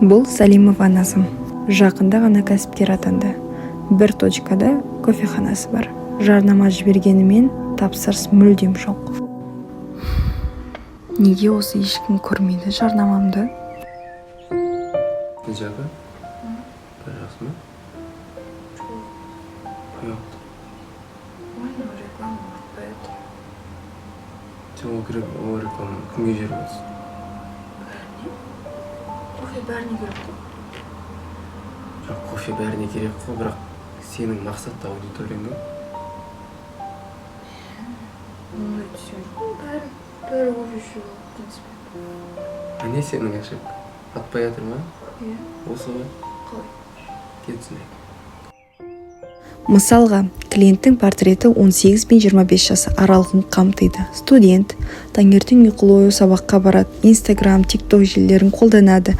Бұл Салимова Назым. Жақында ғана кәсіпкер атанды. Бір точкада кофеханасы бар. Жарнама жібергенімен тапсырыс мүлдем жоқ. Неге осы ешкім көрмейді жарнамамды? Жағы? Жақсы ма? Жоқ. Можно рекламу поэтому. Жаңа керек ол реклама кімге жер болсын? Кофе бәріне керек қой. Жоқ, кофе бәріне керек қой, бірақ сенің мақсатты аудиторияң ба? Ну и все. Бәрі кофе ішу, в принципе. Не сенің ашық? Атпай жатыр ма? Иә. Осы ғой? Қалай? Кетсін. Мысалға, клиенттің портреті 18 пен 25 жас аралығын қамтиды. Студент, таңертең ұйқылы ояу сабаққа барады, Instagram, TikTok желілерін қолданады.